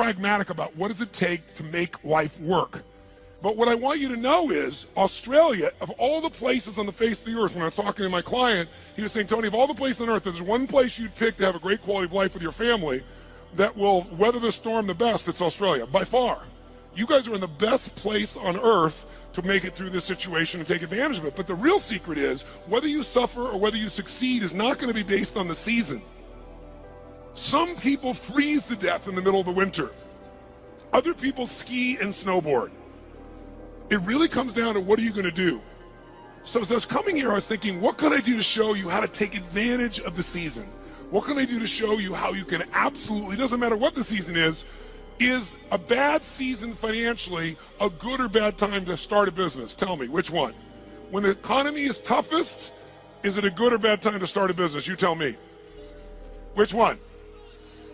pragmatic about what does it take to make life work. But what I want you to know is Australia, of all the places on the face of the earth, when I was talking to my client, he was saying, Tony, of all the places on earth, there's one place you'd pick to have a great quality of life with your family that will weather the storm the best, it's Australia, by far. You guys are in the best place on earth to make it through this situation and take advantage of it. But the real secret is, whether you suffer or whether you succeed is not going to be based on the season. Some people freeze to death in the middle of the winter. Other people ski and snowboard. It really comes down to what are you going to do? So as I was coming here, I was thinking, what can I do to show you how to take advantage of the season? What can I do to show you how you can absolutely, doesn't matter what the season is a bad season financially a good or bad time to start a business? Tell me, which one? When the economy is toughest, is it a good or bad time to start a business? You tell me. Which one?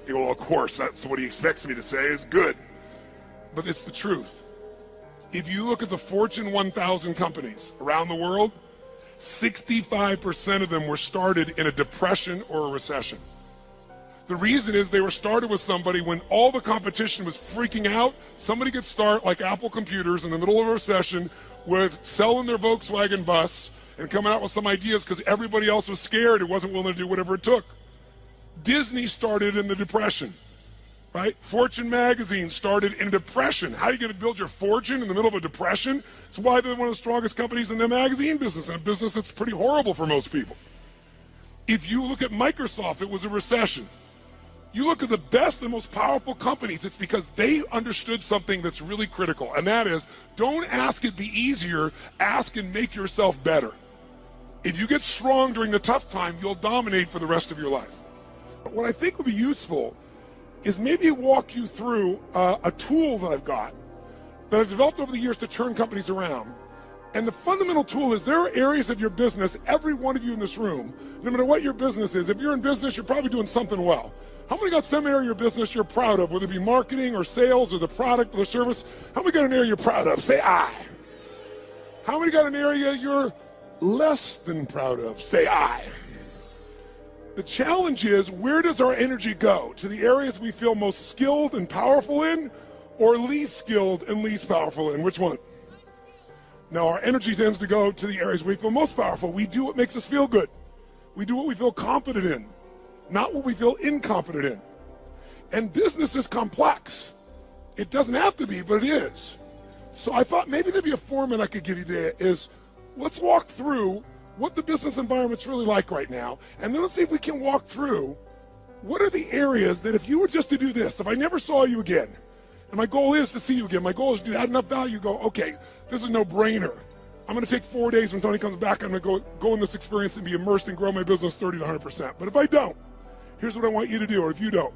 Well, of course, that's what he expects me to say is good. But it's the truth. If you look at the Fortune 1000 companies around the world, 65% of them were started in a depression or a recession. The reason is they were started with somebody when all the competition was freaking out. Somebody could start like Apple Computers in the middle of a recession with selling their Volkswagen bus and coming out with some ideas because everybody else was scared and wasn't willing to do whatever it took. Disney started in the depression. Right? Fortune magazine started in a depression. How are you going to build your fortune in the middle of a depression? It's why they're one of the strongest companies in the magazine business, and a business that's pretty horrible for most people. If you look at Microsoft, it was a recession. You look at the best and most powerful companies, it's because they understood something that's really critical, and that is, don't ask it be easier, ask and make yourself better. If you get strong during the tough time, you'll dominate for the rest of your life. But what I think will be useful is maybe walk you through a tool that I've got that I've developed over the years to turn companies around. And the fundamental tool is there are areas of your business, every one of you in this room, no matter what your business is, if you're in business, you're probably doing something well. How many got some area of your business you're proud of, whether it be marketing or sales or the product or the service? How many got an area you're proud of? Say I. How many got an area you're less than proud of? Say I. The challenge is, where does our energy go? To the areas we feel most skilled and powerful in, or least skilled and least powerful in? Which one? No, our energy tends to go to the areas we feel most powerful. We do what makes us feel good. We do what we feel competent in, not what we feel incompetent in. And business is complex. It doesn't have to be, but it is. So I thought maybe there'd be a format I could give you today is, let's walk through what the business environment's really like right now, and then let's see if we can walk through what are the areas that if you were just to do this, if I never saw you again, and my goal is to see you again, my goal is to add enough value, go, okay, this is no brainer. I'm going to take 4 days when Tony comes back, I'm going to go in this experience and be immersed and grow my business 30 to 100%. But if I don't, here's what I want you to do, or if you don't.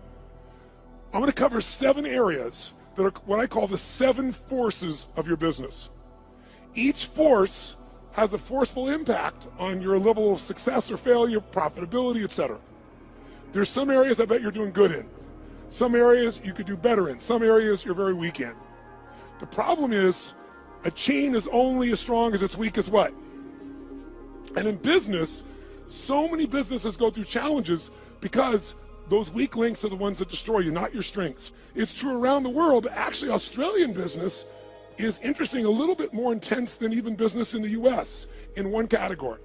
I'm going to cover 7 areas that are what I call the 7 forces of your business. Each force has a forceful impact on your level of success or failure, profitability, etc. There's some areas I bet you're doing good in. Some areas you could do better in. Some areas you're very weak in. The problem is, a chain is only as strong as its weakest what? And in business, so many businesses go through challenges because those weak links are the ones that destroy you, not your strengths. It's true around the world, but actually Australian business is interesting, a little bit more intense than even business in the US in one category.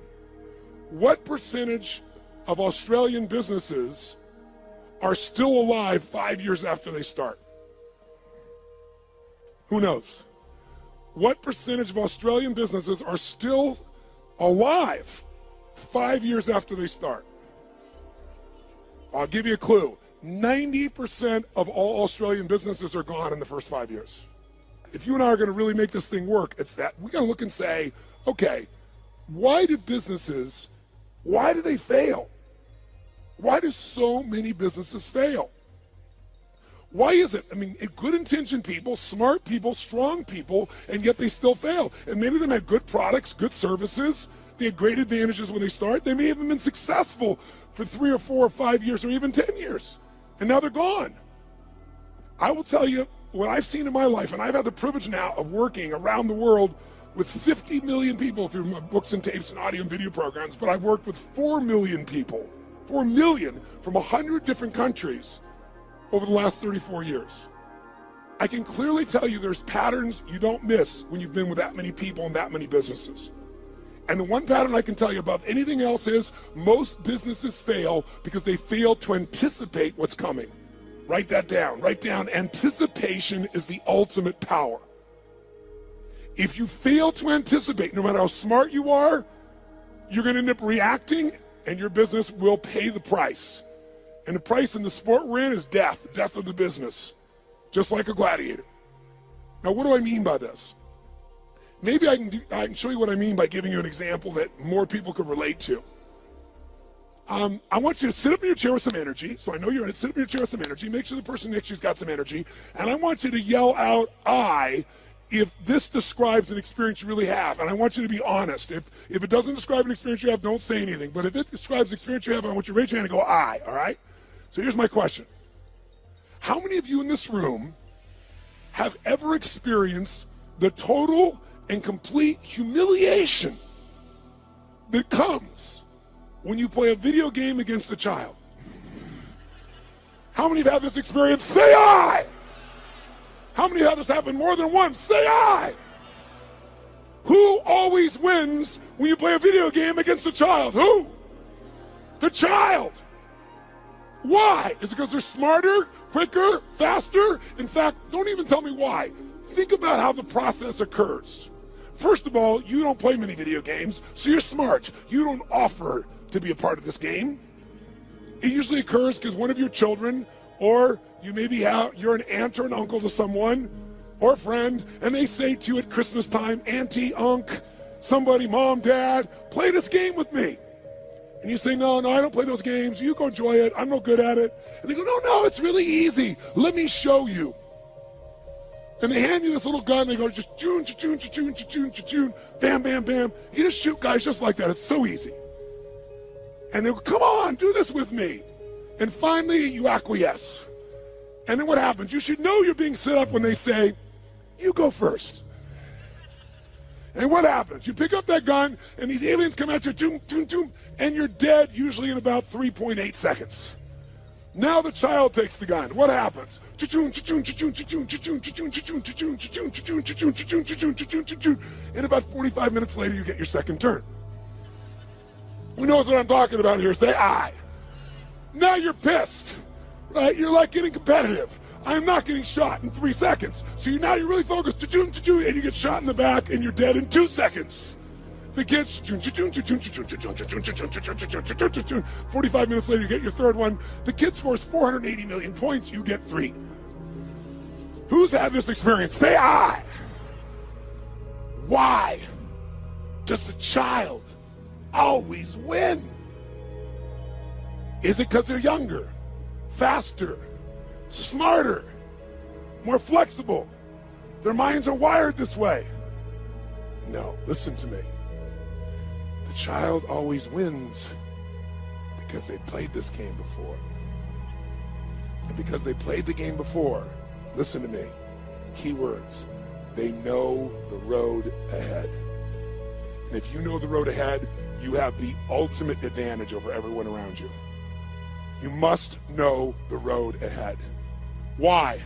What percentage of Australian businesses are still alive 5 years after they start? Who knows? What percentage of Australian businesses are still alive 5 years after they start? I'll give you a clue. 90% of all Australian businesses are gone in the first 5 years. If you and I are going to really make this thing work, it's that we got to look and say, okay, why do they fail? Why do so many businesses fail? Why is it? I mean, good-intentioned people, smart people, strong people, and yet they still fail. And many of them had good products, good services. They had great advantages when they start. They may have been successful for 3 or 4 or 5 years or even 10 years. And now they're gone. I will tell you what I've seen in my life, and I've had the privilege now of working around the world with 50 million people through my books and tapes and audio and video programs, but I've worked with 4 million people, 4 million from 100 different countries over the last 34 years. I can clearly tell you there's patterns you don't miss when you've been with that many people and that many businesses. And the one pattern I can tell you above anything else is most businesses fail because they fail to anticipate what's coming. Write that down. Write down, anticipation is the ultimate power. If you fail to anticipate, no matter how smart you are, you're going to end up reacting and your business will pay the price. And the price in the sport we're in is death of the business, just like a gladiator. Now, what do I mean by this? Maybe I can show you what I mean by giving you an example that more people could relate to. I want you to sit up in your chair with some energy. So I know you're in it. Sit up in your chair with some energy. Make sure the person next to you's got some energy. And I want you to yell out, I, if this describes an experience you really have. And I want you to be honest. If it doesn't describe an experience you have, don't say anything. But if it describes an experience you have, I want you to raise your hand and go, I, all right? So here's my question. How many of you in this room have ever experienced the total and complete humiliation that comes when you play a video game against a child? How many have had this experience? Say I! How many have this happen more than once? Say I! Who always wins when you play a video game against a child? Who? The child. Why? Is it because they're smarter, quicker, faster? In fact, don't even tell me why. Think about how the process occurs. First of all, you don't play many video games, so you're smart. You don't offer to be a part of this game. It usually occurs because one of your children, or you maybe you're an aunt or an uncle to someone, or a friend, and they say to you at Christmas time, Auntie, Unc, somebody, Mom, Dad, play this game with me. And you say, no, I don't play those games. You go enjoy it. I'm no good at it. And they go, no, it's really easy. Let me show you. And they hand you this little gun. They go, just choon, choon, choon, choon, choon, bam, bam, bam. You just shoot guys just like that. It's so easy. And they go, come on, do this with me. And finally, you acquiesce. And then what happens? You should know you're being set up when they say, you go first. And what happens? You pick up that gun, and these aliens come at you, toom, toom, toom, and you're dead usually in about 3.8 seconds. Now the child takes the gun. What happens? And about 45 minutes later, you get your second turn. Who knows what I'm talking about here? Say I. Now you're pissed, right? You're like getting competitive. I'm not getting shot in 3 seconds. So now you're really focused, and you get shot in the back, and you're dead in 2 seconds. The kids, 45 minutes later, you get your third one. The kid scores 480 million points, you get 3. Who's had this experience? Say I. Why does the child always win? Is it because they're younger, faster, smarter, more flexible? Their minds are wired this way. No, listen to me. The child always wins because they played this game before. And because they played the game before, listen to me, key words, they know the road ahead. And if you know the road ahead, you have the ultimate advantage over everyone around you. You must know the road ahead. Why?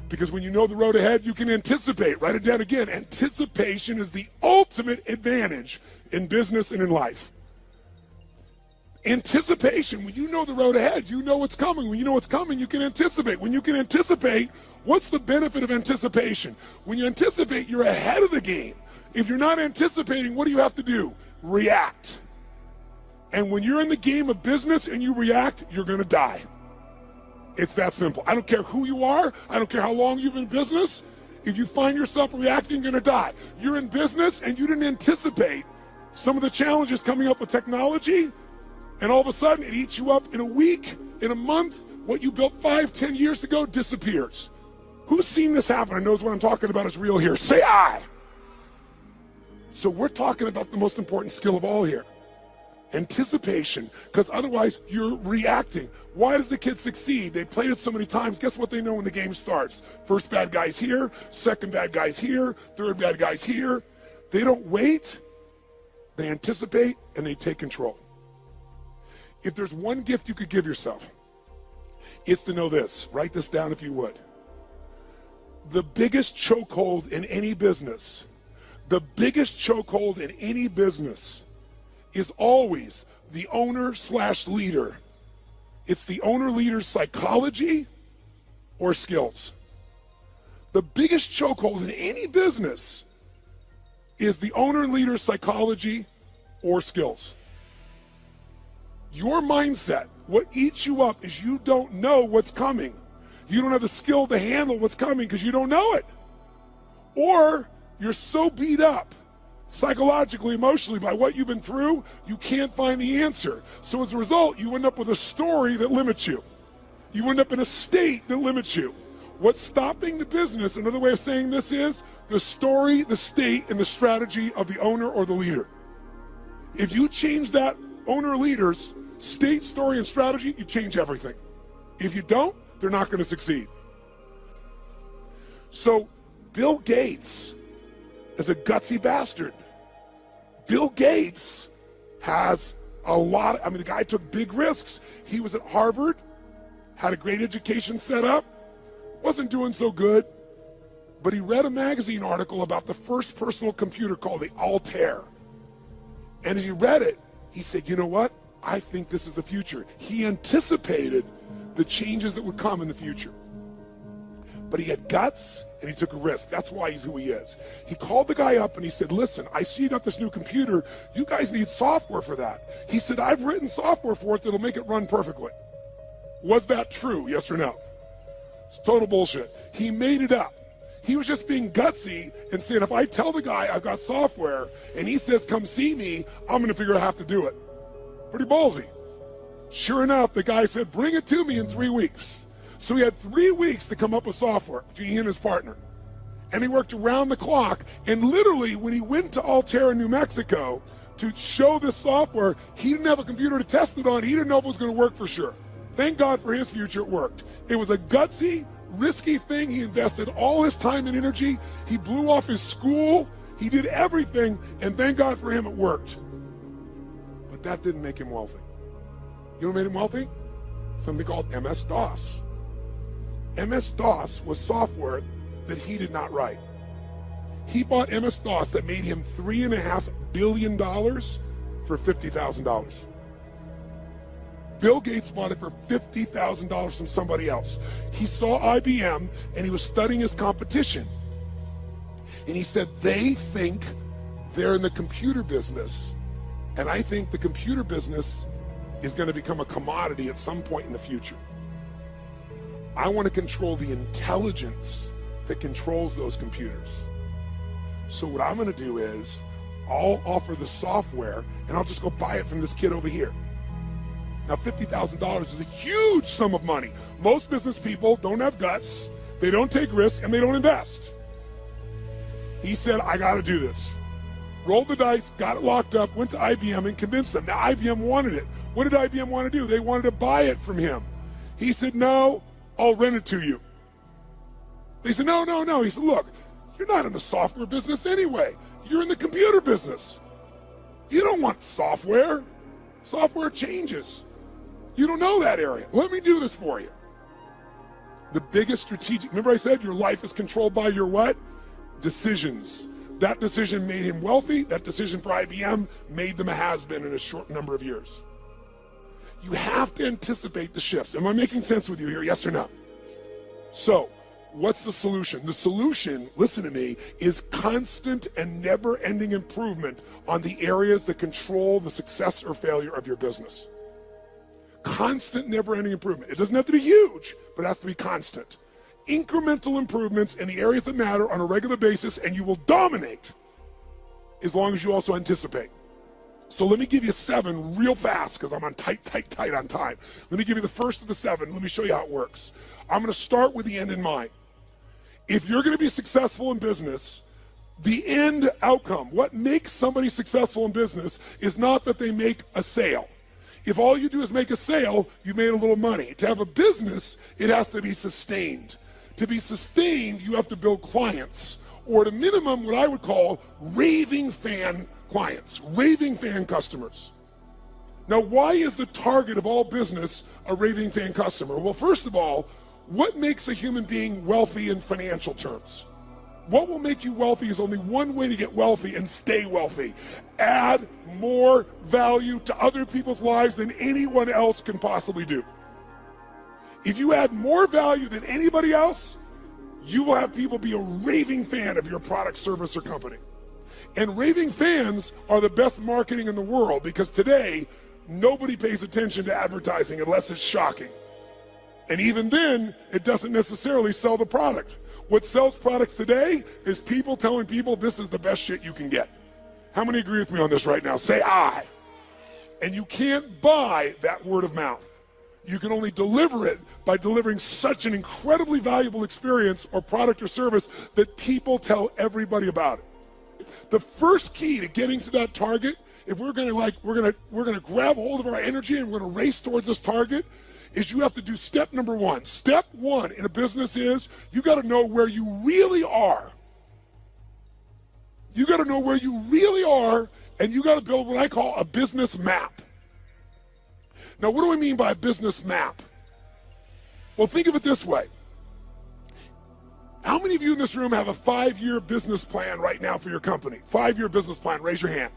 Because when you know the road ahead, you can anticipate. Write it down again. Anticipation is the ultimate advantage in business and in life. Anticipation, when you know the road ahead, you know what's coming. When you know what's coming, you can anticipate. When you can anticipate, what's the benefit of anticipation? When you anticipate, you're ahead of the game. If you're not anticipating, what do you have to do? React. And when you're in the game of business and you react, you're going to die. It's that simple. I don't care who you are. I don't care how long you've been in business. If you find yourself reacting, you're going to die. You're in business and you didn't anticipate some of the challenges coming up with technology, and all of a sudden it eats you up in a week, in a month. What you built 5-10 years ago disappears. Who's seen this happen and knows what I'm talking about is real here? Say I. So we're talking about the most important skill of all here. Anticipation, because otherwise you're reacting. Why does the kid succeed? They played it so many times. Guess what they know when the game starts? First bad guy's here, second bad guy's here, third bad guy's here. They don't wait, they anticipate, and they take control. If there's one gift you could give yourself, it's to know this. Write this down if you would. The biggest chokehold in any business, the biggest chokehold in any business is always the owner/leader. It's the owner-leader's psychology or skills. The biggest chokehold in any business is the owner-leader's psychology or skills. Your mindset, what eats you up is you don't know what's coming. You don't have the skill to handle what's coming because you don't know it. Or you're so beat up psychologically, emotionally by what you've been through, you can't find the answer. So as a result, you end up with a story that limits you. You end up in a state that limits you. What's stopping the business, another way of saying this is the story, the state, and the strategy of the owner or the leader. If you change that owner or leader's state, story, and strategy, you change everything. If you don't, they're not going to succeed. So Bill Gates is a gutsy bastard. Bill Gates has a lot, the guy took big risks. He was at Harvard, had a great education set up, wasn't doing so good, but he read a magazine article about the first personal computer called the Altair. And as he read it, he said, you know what? I think this is the future. He anticipated the changes that would come in the future. But he had guts and he took a risk. That's why he's who he is. He called the guy up and he said, listen, I see you got this new computer. You guys need software for that. He said, I've written software for it that'll make it run perfectly. Was that true? Yes or no? It's total bullshit. He made it up. He was just being gutsy and saying, if I tell the guy I've got software and he says, come see me, I'm going to figure out how to do it. Pretty ballsy. Sure enough, the guy said, bring it to me in 3 weeks. So he had 3 weeks to come up with software between he and his partner. And he worked around the clock. And literally, when he went to Altair in New Mexico to show this software, he didn't have a computer to test it on. He didn't know if it was going to work for sure. Thank God for his future, it worked. It was a gutsy, risky thing. He invested all his time and energy. He blew off his school. He did everything. And thank God for him, it worked. But that didn't make him wealthy. You know what made him wealthy? Something called MS-DOS. MS-DOS was software that he did not write. He bought MS-DOS that made him $3.5 billion for $50,000. Bill Gates bought it for $50,000 from somebody else. He saw IBM and he was studying his competition. And he said, they think they're in the computer business. And I think the computer business is going to become a commodity at some point in the future. I want to control the intelligence that controls those computers. So what I'm going to do is I'll offer the software and I'll just go buy it from this kid over here. Now, $50,000 is a huge sum of money. Most business people don't have guts, they don't take risks, and they don't invest. He said, I got to do this. Rolled the dice, got it locked up, went to IBM and convinced them. Now, IBM wanted it. What did IBM want to do? They wanted to buy it from him. He said, no, I'll rent it to you. They said, no. He said, look, you're not in the software business anyway. You're in the computer business. You don't want software. Software changes. You don't know that area. Let me do this for you. The biggest strategic, remember I said your life is controlled by your what? Decisions. That decision made him wealthy. That decision for IBM made them a has-been in a short number of years. You have to anticipate the shifts. Am I making sense with you here? Yes or no? So, what's the solution? The solution, listen to me, is constant and never-ending improvement on the areas that control the success or failure of your business. Constant, never-ending improvement. It doesn't have to be huge, but it has to be constant. Incremental improvements in the areas that matter on a regular basis, and you will dominate as long as you also anticipate. So let me give you 7 real fast because I'm on tight on time. Let me give you the first of the 7. Let me show you how it works. I'm going to start with the end in mind. If you're going to be successful in business, the end outcome, what makes somebody successful in business is not that they make a sale. If all you do is make a sale, you made a little money. To have a business, it has to be sustained. To be sustained, you have to build clients, or at a minimum, what I would call raving fan clients, raving fan customers. Now, why is the target of all business a raving fan customer? Well, first of all, What makes a human being wealthy in financial terms? What will make you wealthy is only one way to get wealthy and stay wealthy. Add more value to other people's lives than anyone else can possibly do. If you add more value than anybody else, you will have people be a raving fan of your product, service, or company. And raving fans are the best marketing in the world, because today, nobody pays attention to advertising unless it's shocking. And even then, it doesn't necessarily sell the product. What sells products today is people telling people this is the best shit you can get. How many agree with me on this right now? Say aye. And you can't buy that word of mouth. You can only deliver it by delivering such an incredibly valuable experience or product or service that people tell everybody about it. The first key to getting to that target, if we're gonna grab hold of our energy and we're gonna race towards this target, is you have to do step number one. Step one in a business is you got to know where you really are. You got to know where you really are, and you got to build what I call a business map. Now, what do I mean by a business map? Well, think of it this way. How many of you in this room have a 5-year business plan right now for your company? 5-year business plan, raise your hand.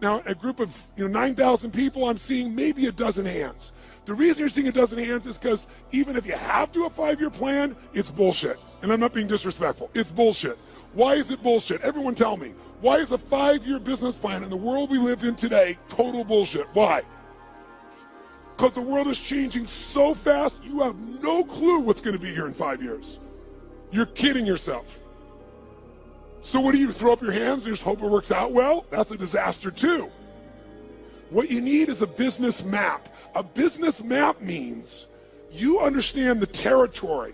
Now, a group of 9,000 people, I'm seeing maybe a dozen hands. The reason you're seeing a dozen hands is because even if you have to do a 5-year plan, it's bullshit. And I'm not being disrespectful. It's bullshit. Why is it bullshit? Everyone tell me. Why is a 5-year business plan in the world we live in today total bullshit? Why? Because the world is changing so fast, you have no clue what's going to be here in 5 years. You're kidding yourself. So what do? Throw up your hands and just hope it works out well? That's a disaster too. What you need is a business map. A business map means you understand the territory.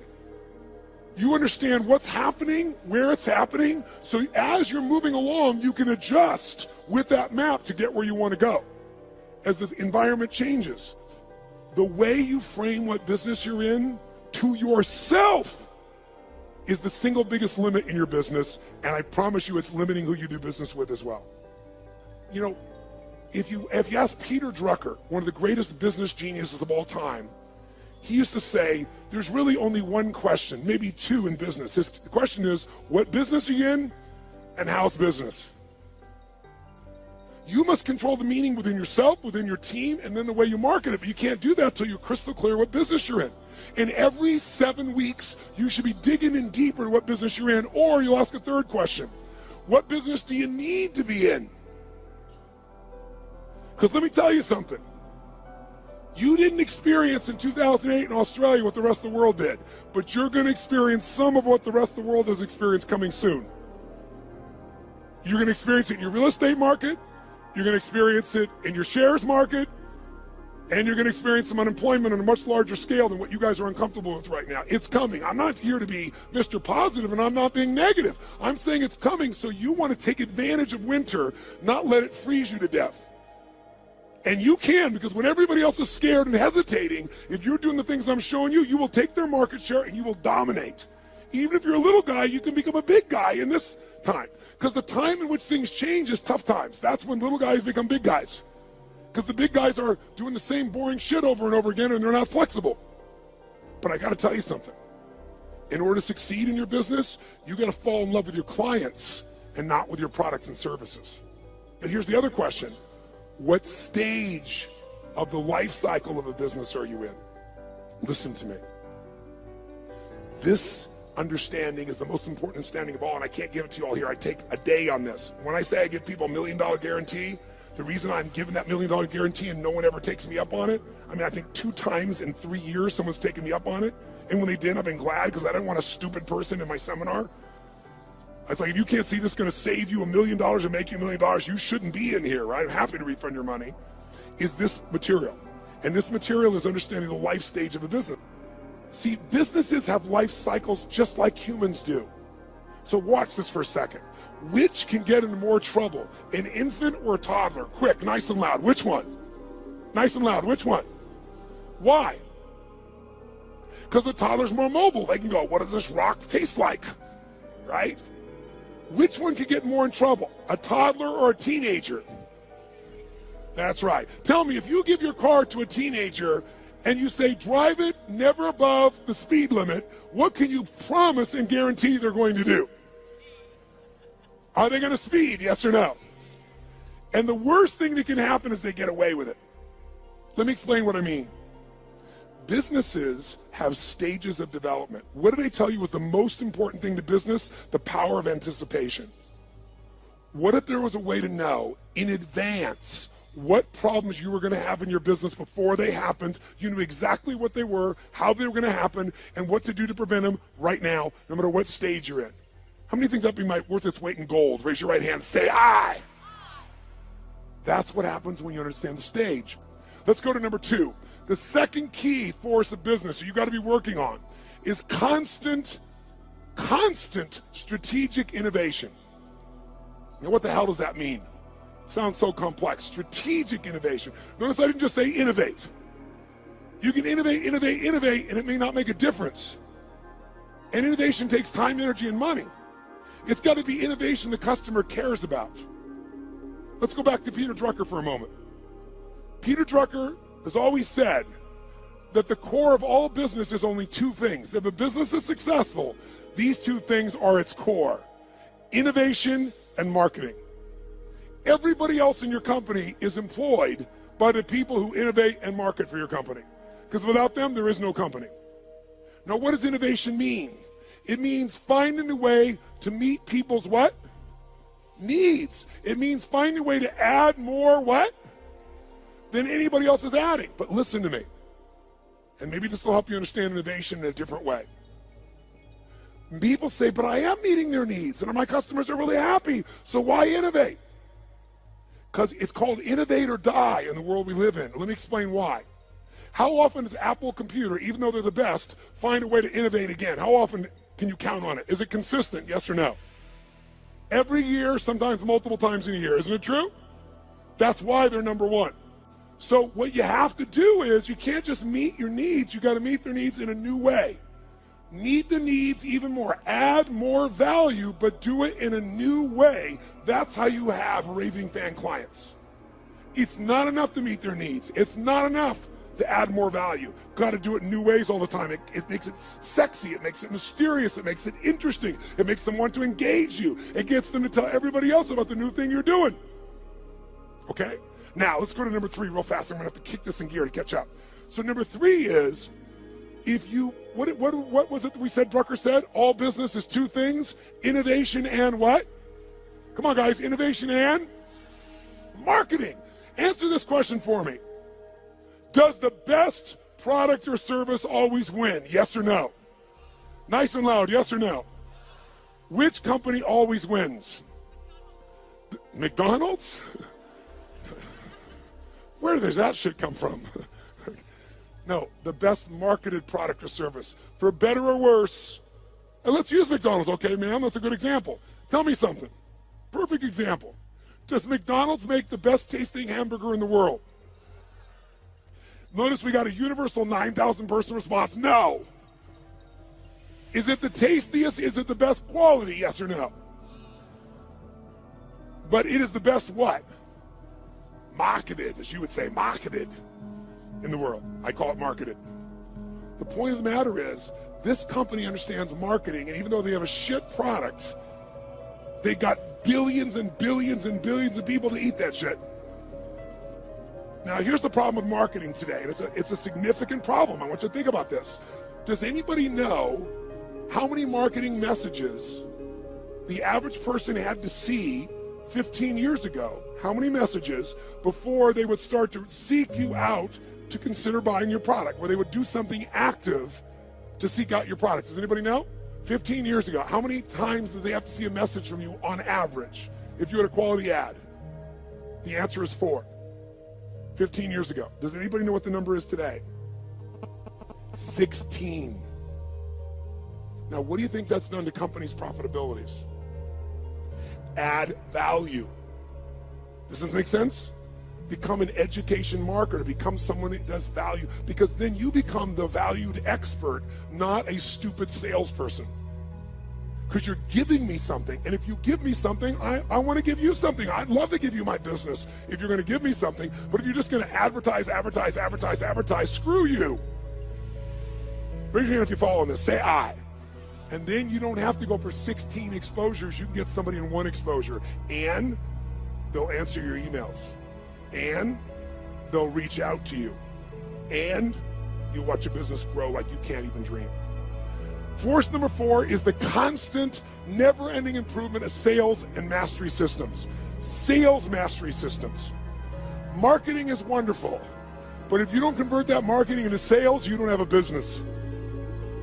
You understand what's happening, where it's happening, so as you're moving along, you can adjust with that map to get where you want to go as the environment changes. The way you frame what business you're in to yourself is the single biggest limit in your business, and I promise you it's limiting who you do business with as well. You know, if you ask Peter Drucker, one of the greatest business geniuses of all time, he used to say, there's really only one question, maybe two in business. The question is, what business are you in and how's business? You must control the meaning within yourself, within your team, and then the way you market it. But you can't do that until you're crystal clear what business you're in. And every 7 weeks, you should be digging in deeper to what business you're in, or you'll ask a third question. What business do you need to be in? Because let me tell you something. You didn't experience in 2008 in Australia what the rest of the world did, but you're going to experience some of what the rest of the world has experienced coming soon. You're going to experience it in your real estate market, you're going to experience it in your shares market, and you're going to experience some unemployment on a much larger scale than what you guys are uncomfortable with right now. It's coming. I'm not here to be Mr. Positive, and I'm not being negative. I'm saying it's coming, so you want to take advantage of winter, not let it freeze you to death. And you can, because when everybody else is scared and hesitating, if you're doing the things I'm showing you, you will take their market share and you will dominate. Even if you're a little guy, you can become a big guy in this time. Because the time in which things change is tough times. That's when little guys become big guys. Because the big guys are doing the same boring shit over and over again and they're not flexible. But I got to tell you something. In order to succeed in your business, you got to fall in love with your clients and not with your products and services. But here's the other question. What stage of the life cycle of a business are you in? Listen to me. This understanding is the most important understanding of all, and I can't give it to you all here. I take a day on this. When I say I give people $1 million guarantee, the reason I'm giving that $1 million guarantee and no one ever takes me up on it, I mean, I think 2 times in 3 years someone's taken me up on it, and when they did, I've been glad because I didn't want a stupid person in my seminar. I was like, if you can't see this is going to save you $1 million or make you $1 million, you shouldn't be in here, right? I'm happy to refund your money. Is this material. And this material is understanding the life stage of the business. See, businesses have life cycles just like humans do. So watch this for a second. Which can get into more trouble, an infant or a toddler? Quick, nice and loud. Which one? Nice and loud. Which one? Why? Because the toddler's more mobile. They can go, what does this rock taste like? Right? Which one could get more in trouble, a toddler or a teenager? That's right. Tell me, if you give your car to a teenager and you say drive it never above the speed limit, what can you promise and guarantee they're going to do? Are they going to speed, yes or no? And the worst thing that can happen is they get away with it. Let me explain what I mean. Businesses have stages of development. What did I tell you was the most important thing to business? The power of anticipation. What if there was a way to know in advance what problems you were going to have in your business before they happened? You knew exactly what they were, how they were going to happen, and what to do to prevent them right now, no matter what stage you're in. How many think that'd be worth its weight in gold? Raise your right hand, say aye. That's what happens when you understand the stage. Let's go to number 2. The second key force of business you got to be working on is constant strategic innovation. Now, what the hell does that mean? Sounds so complex. Strategic innovation. Notice I didn't just say innovate. You can innovate, and it may not make a difference. And innovation takes time, energy, and money. It's got to be innovation the customer cares about. Let's go back to Peter Drucker for a moment. Peter Drucker has always said that the core of all business is only 2 things. If a business is successful, these 2 things are its core: innovation and marketing. Everybody else in your company is employed by the people who innovate and market for your company. Because without them, there is no company. Now, what does innovation mean? It means finding a way to meet people's what? Needs. It means finding a way to add more what? Than anybody else is adding. But listen to me. And maybe this will help you understand innovation in a different way. People say, but I am meeting their needs and my customers are really happy, so why innovate? Because it's called innovate or die in the world we live in. Let me explain why. How often does Apple Computer, even though they're the best, find a way to innovate again? How often can you count on it? Is it consistent, yes or no? Every year, sometimes multiple times in a year. Isn't it true? That's why they're number 1. So what you have to do is you can't just meet your needs. You got to meet their needs in a new way. Meet the needs even more. Add more value, but do it in a new way. That's how you have raving fan clients. It's not enough to meet their needs. It's not enough to add more value. Got to do it in new ways all the time. It makes it sexy. It makes it mysterious. It makes it interesting. It makes them want to engage you. It gets them to tell everybody else about the new thing you're doing. Okay? Now, let's go to number 3 real fast. I'm going to have to kick this in gear to catch up. So number 3 is, if you, what was it that we said Drucker said? All business is 2 things, innovation and what? Come on, guys, innovation and marketing. Answer this question for me. Does the best product or service always win? Yes or no? Nice and loud, yes or no? Which company always wins? McDonald's? Where does that shit come from? No, the best marketed product or service, for better or worse. And let's use McDonald's, okay, ma'am? That's a good example. Tell me something. Perfect example. Does McDonald's make the best tasting hamburger in the world? Notice we got a universal 9,000 person response. No. Is it the tastiest? Is it the best quality? Yes or no? But it is the best what? Marketed, as you would say, marketed in the world. I call it marketed. The point of the matter is, this company understands marketing, and even though they have a shit product, they got billions and billions and billions of people to eat that shit. Now, here's the problem with marketing today. It's a significant problem. I want you to think about this. Does anybody know how many marketing messages the average person had to see 15 years ago? How many messages before they would start to seek you out to consider buying your product, where they would do something active to seek out your product? Does anybody know? 15 years ago, how many times did they have to see a message from you on average if you had a quality ad? The answer is 4. 15 years ago. Does anybody know what the number is today? 16. Now, what do you think that's done to companies' profitabilities? Add value. Does this make sense? Become an education marketer. Become someone that does value, because then you become the valued expert, not a stupid salesperson. because you're giving me something. And if you give me something, I want to give you something. I'd love to give you my business if you're going to give me something. But if you're just going to advertise, screw you. Raise your hand if you follow this. Say I. And then you don't have to go for 16 exposures. You can get somebody in one exposure. And they'll answer your emails. And they'll reach out to you. And you'll watch your business grow like you can't even dream. Force number 4 is the constant, never-ending improvement of sales and mastery systems. Sales mastery systems. Marketing is wonderful, but if you don't convert that marketing into sales, you don't have a business.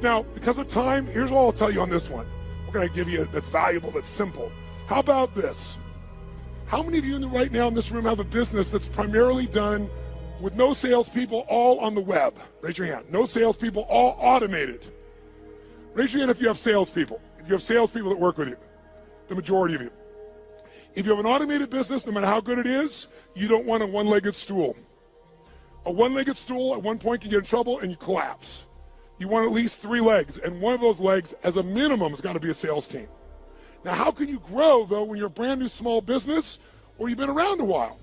Now, because of time, here's what I'll tell you on this one. We're going to give you that's valuable, that's simple. How about this? How many of you right now in this room have a business that's primarily done with no salespeople, all on the web? Raise your hand. No salespeople, all automated. Raise your hand if you have salespeople. If you have salespeople that work with you, the majority of you. If you have an automated business, no matter how good it is, you don't want a one-legged stool. A one-legged stool at one point can get in trouble and you collapse. You want at least 3 legs, and one of those legs, as a minimum, has got to be a sales team. Now, how can you grow, though, when you're a brand new small business or you've been around a while?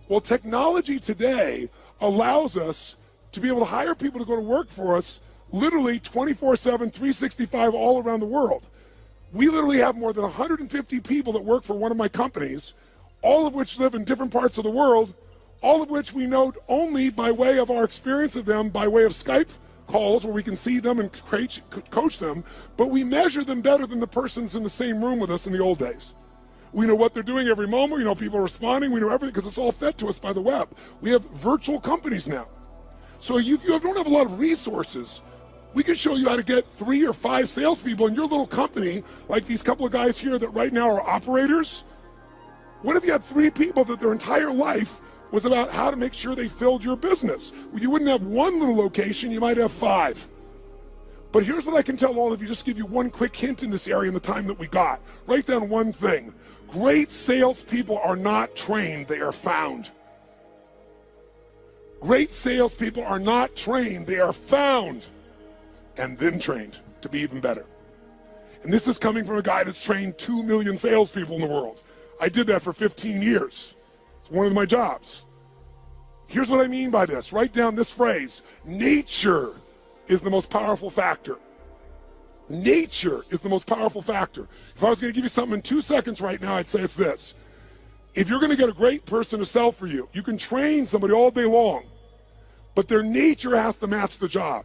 Well, technology today allows us to be able to hire people to go to work for us literally 24/7, 365 all around the world. We literally have more than 150 people that work for one of my companies, all of which live in different parts of the world, all of which we know only by way of our experience of them, by way of Skype calls where we can see them and coach them, but we measure them better than the persons in the same room with us in the old days. We know what they're doing every moment. We know people are responding. We know everything because it's all fed to us by the web. We have virtual companies now. So if you don't have a lot of resources, we can show you how to get 3 or 5 salespeople in your little company, like these couple of guys here that right now are operators. What if you had 3 people that their entire life was about how to make sure they filled your business? Well, you wouldn't have one little location, you might have 5. But here's what I can tell all of you, just give you one quick hint in this area in the time that we got. Write down one thing. Great salespeople are not trained, they are found. Great salespeople are not trained, they are found. And then trained to be even better. And this is coming from a guy that's trained 2 million salespeople in the world. I did that for 15 years. It's one of my jobs. Here's what I mean by this. Write down this phrase. Nature is the most powerful factor. Nature is the most powerful factor. If I was going to give you something in 2 seconds right now, I'd say it's this. If you're going to get a great person to sell for you, you can train somebody all day long, but their nature has to match the job.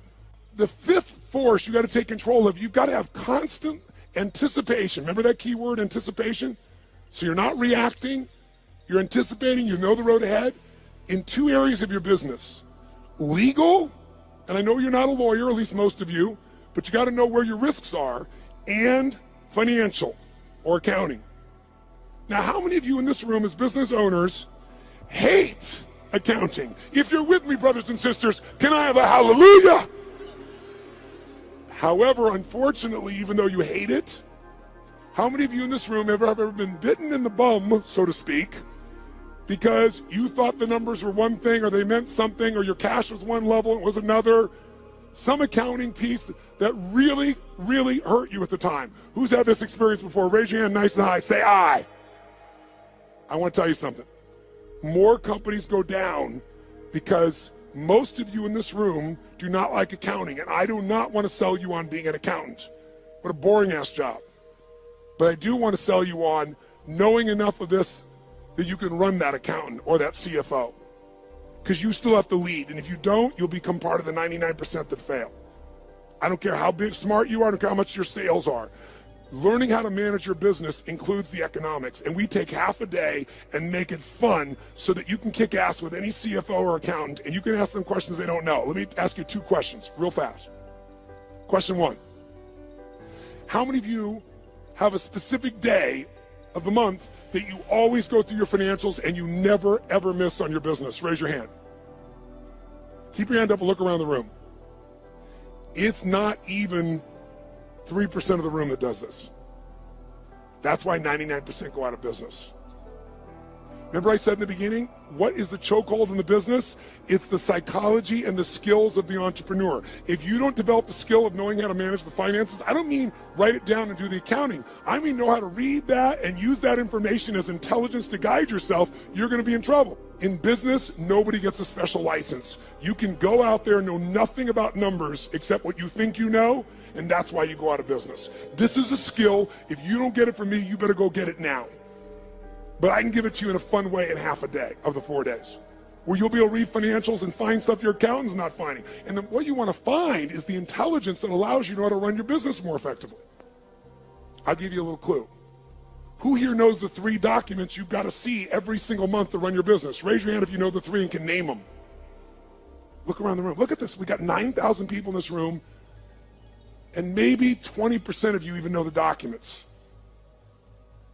The 5th force you got to take control of, you've got to have constant anticipation. Remember that key word, anticipation? So you're not reacting, you're anticipating, you know the road ahead in 2 areas of your business. Legal, and I know you're not a lawyer, at least most of you, but you got to know where your risks are, and financial or accounting. Now, how many of you in this room as business owners hate accounting? If you're with me, brothers and sisters, can I have a hallelujah? However, unfortunately, even though you hate it, how many of you in this room have ever been bitten in the bum, so to speak, because you thought the numbers were one thing or they meant something or your cash was one level and it was another? Some accounting piece that really, really hurt you at the time. Who's had this experience before? Raise your hand nice and high. Say I. I want to tell you something. More companies go down because most of you in this room do not like accounting, and I do not want to sell you on being an accountant. What a boring ass job. But I do want to sell you on knowing enough of this that you can run that accountant or that CFO. Because you still have to lead, and if you don't, you'll become part of the 99% that fail. I don't care how smart you are, I don't care how much your sales are. Learning how to manage your business includes the economics, and we take half a day and make it fun so that you can kick ass with any CFO or accountant, and you can ask them questions they don't know. Let me ask you 2 questions real fast. Question 1. How many of you have a specific day of the month that you always go through your financials and you never, ever miss on your business? Raise your hand. Keep your hand up and look around the room. It's not even 3% of the room that does this. That's why 99% go out of business. Remember I said in the beginning, what is the chokehold in the business? It's the psychology and the skills of the entrepreneur. If you don't develop the skill of knowing how to manage the finances, I don't mean write it down and do the accounting. I mean know how to read that and use that information as intelligence to guide yourself, you're going to be in trouble. In business, nobody gets a special license. You can go out there and know nothing about numbers except what you think you know, and that's why you go out of business. This is a skill. If you don't get it from me, you better go get it now. But I can give it to you in a fun way in half a day of the 4 days, where you'll be able to read financials and find stuff your accountant's not finding. And then what you want to find is the intelligence that allows you to know how to run your business more effectively. I'll give you a little clue. Who here knows the 3 documents you've got to see every single month to run your business? Raise your hand if you know the 3 and can name them. Look around the room. Look at this. We got 9,000 people in this room, and maybe 20% of you even know the documents.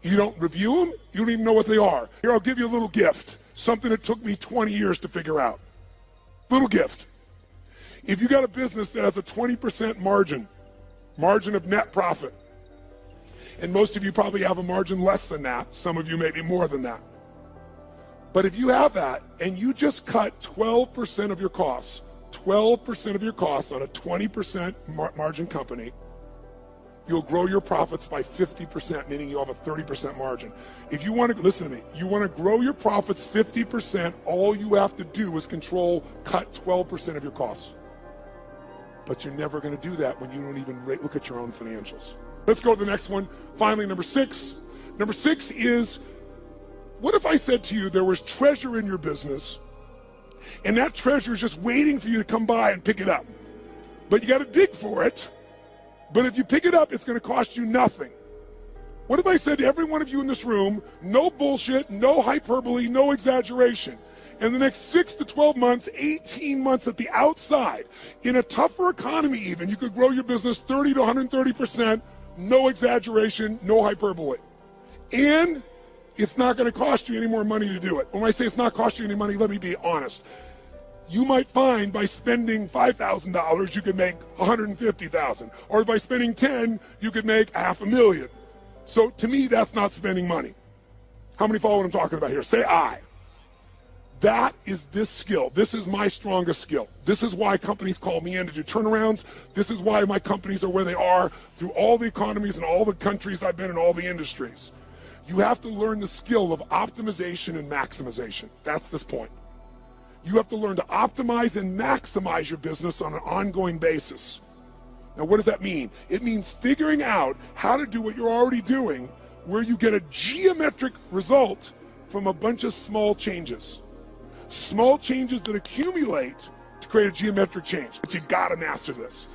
You don't review them, you don't even know what they are. Here, I'll give you a little gift, something that took me 20 years to figure out. Little gift. If you got a business that has a 20% margin of net profit, and most of you probably have a margin less than that, some of you maybe more than that. But if you have that, and you just cut 12% of your costs, 12% of your costs on a 20% margin company, you'll grow your profits by 50%, meaning you'll have a 30% margin. If you want to, listen to me, you want to grow your profits 50%, all you have to do is cut 12% of your costs. But you're never going to do that when you don't even look at your own financials. Let's go to the next one. Finally, number 6. Number 6 is, what if I said to you there was treasure in your business, and that treasure is just waiting for you to come by and pick it up? But you got to dig for it. But if you pick it up, it's going to cost you nothing. What if I said to every one of you in this room, no bullshit, no hyperbole, no exaggeration. In the next 6 to 12 months, 18 months at the outside, in a tougher economy even, you could grow your business 30 to 130%, no exaggeration, no hyperbole. And it's not going to cost you any more money to do it. When I say it's not cost you any money, let me be honest. You might find by spending $5,000, you could make $150,000. Or by spending 10, you could make $500,000. So to me, that's not spending money. How many follow what I'm talking about here? Say I. That is this skill. This is my strongest skill. This is why companies call me in to do turnarounds. This is why my companies are where they are through all the economies and all the countries I've been in, all the industries. You have to learn the skill of optimization and maximization. That's this point. You have to learn to optimize and maximize your business on an ongoing basis. Now, what does that mean? It means figuring out how to do what you're already doing, where you get a geometric result from a bunch of small changes. Small changes that accumulate to create a geometric change. But you gotta master this.